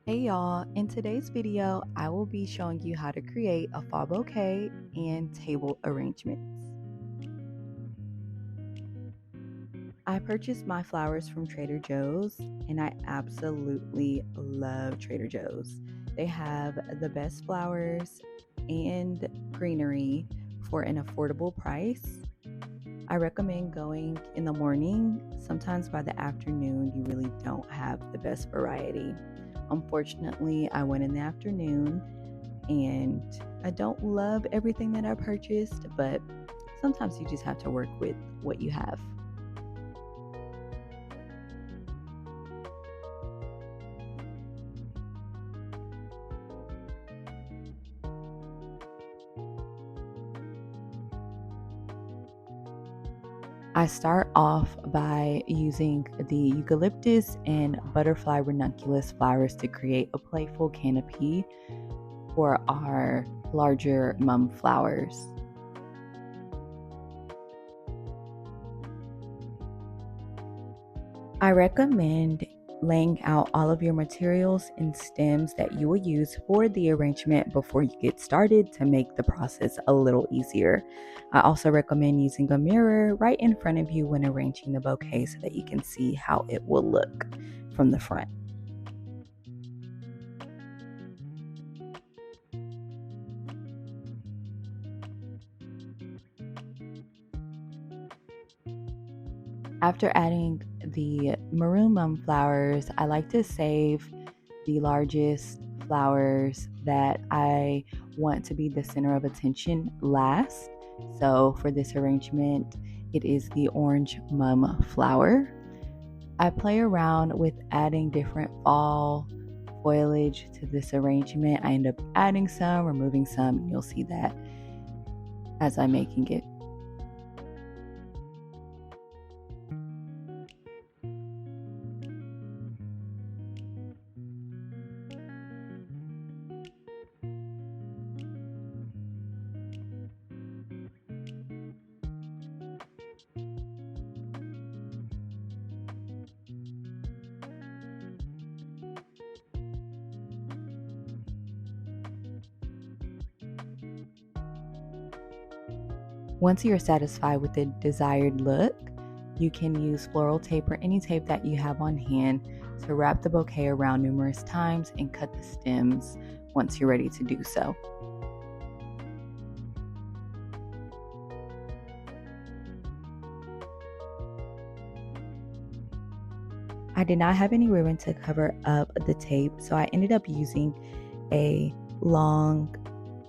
Hey y'all, in today's video, I will be showing you how to create a fall bouquet and table arrangements. I purchased my flowers from Trader Joe's and I absolutely love Trader Joe's. They have the best flowers and greenery for an affordable price. I recommend going in the morning. Sometimes by the afternoon, you really don't have the best variety. Unfortunately, I went in the afternoon and I don't love everything that I purchased, but sometimes you just have to work with what you have. I start off by using the eucalyptus and butterfly ranunculus flowers to create a playful canopy for our larger mum flowers. I recommend laying out all of your materials and stems that you will use for the arrangement before you get started to make the process a little easier. I also recommend using a mirror right in front of you when arranging the bouquet so that you can see how it will look from the front. After adding the maroon mum flowers, I like to save the largest flowers that I want to be the center of attention last. So for this arrangement, it is the orange mum flower. I play around with adding different fall foliage to this arrangement. I end up adding some, removing some, and you'll see that as I'm making it. Once you're satisfied with the desired look, you can use floral tape or any tape that you have on hand to wrap the bouquet around numerous times and cut the stems once you're ready to do so. I did not have any ribbon to cover up the tape, so I ended up using a long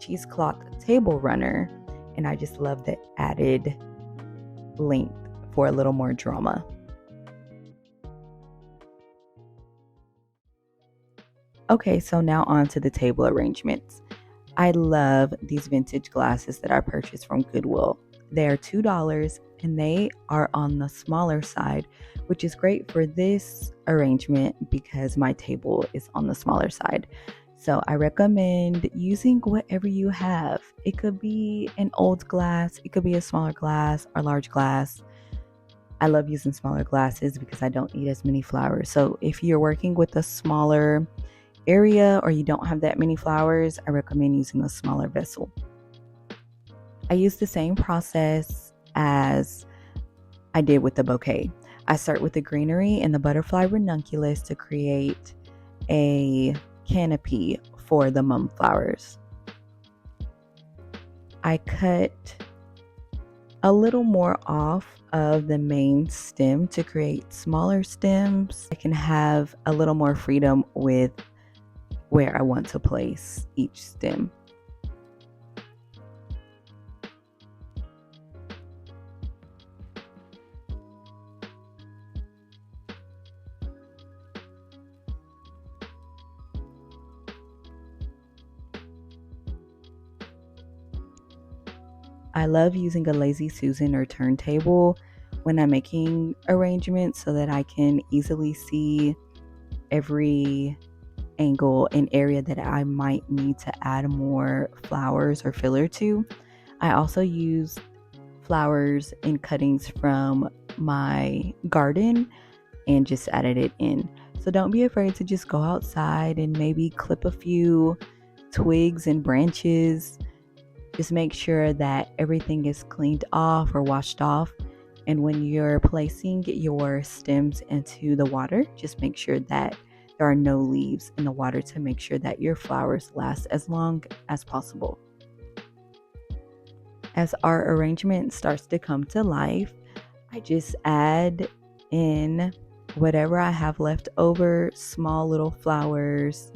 cheesecloth table runner, and I just love the added length for a little more drama. Okay, so now on to the table arrangements. I love these vintage glasses that I purchased from Goodwill. They are $2 and they are on the smaller side, which is great for this arrangement because my table is on the smaller side. So I recommend using whatever you have. It could be an old glass, it could be a smaller glass or large glass. I love using smaller glasses because I don't need as many flowers. So if you're working with a smaller area or you don't have that many flowers, I recommend using a smaller vessel. I use the same process as I did with the bouquet. I start with the greenery and the butterfly ranunculus to create a canopy for the mum flowers. I cut a little more off of the main stem to create smaller stems. I can have a little more freedom with where I want to place each stem. I love using a Lazy Susan or turntable when I'm making arrangements so that I can easily see every angle and area that I might need to add more flowers or filler to. I also use flowers and cuttings from my garden and just added it in. So don't be afraid to just go outside and maybe clip a few twigs and branches. Just make sure that everything is cleaned off or washed off. And when you're placing your stems into the water, just make sure that there are no leaves in the water to make sure that your flowers last as long as possible. As our arrangement starts to come to life, I just add in whatever I have left over, small little flowers,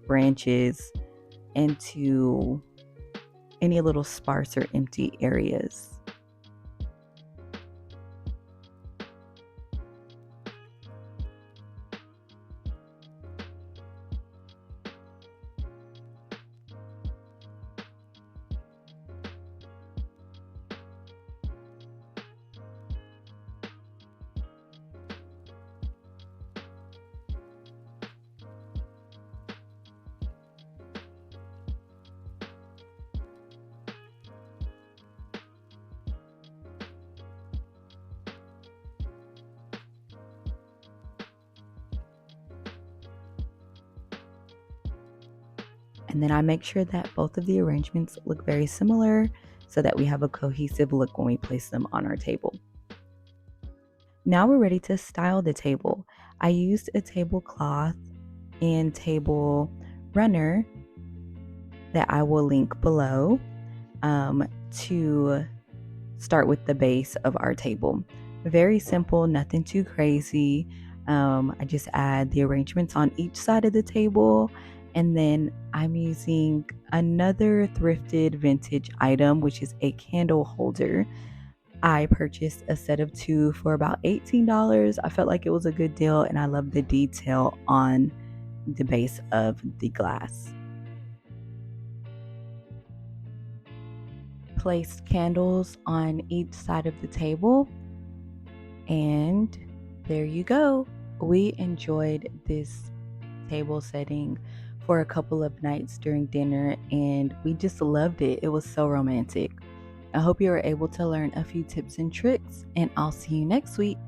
branches, into any little sparse or empty areas. And then I make sure that both of the arrangements look very similar so that we have a cohesive look when we place them on our table. Now we're ready to style the table. I used a tablecloth and table runner that I will link below to start with the base of our table. Very simple, nothing too crazy. I just add the arrangements on each side of the table, and then I'm using another thrifted vintage item, which is a candle holder. I purchased a set of 2 for about $18. I felt like it was a good deal, and I love the detail on the base of the glass. Placed candles on each side of the table, and there you go. We enjoyed this table setting for a couple of nights during dinner, and we just loved it. It was so romantic. I hope you were able to learn a few tips and tricks, and I'll see you next week.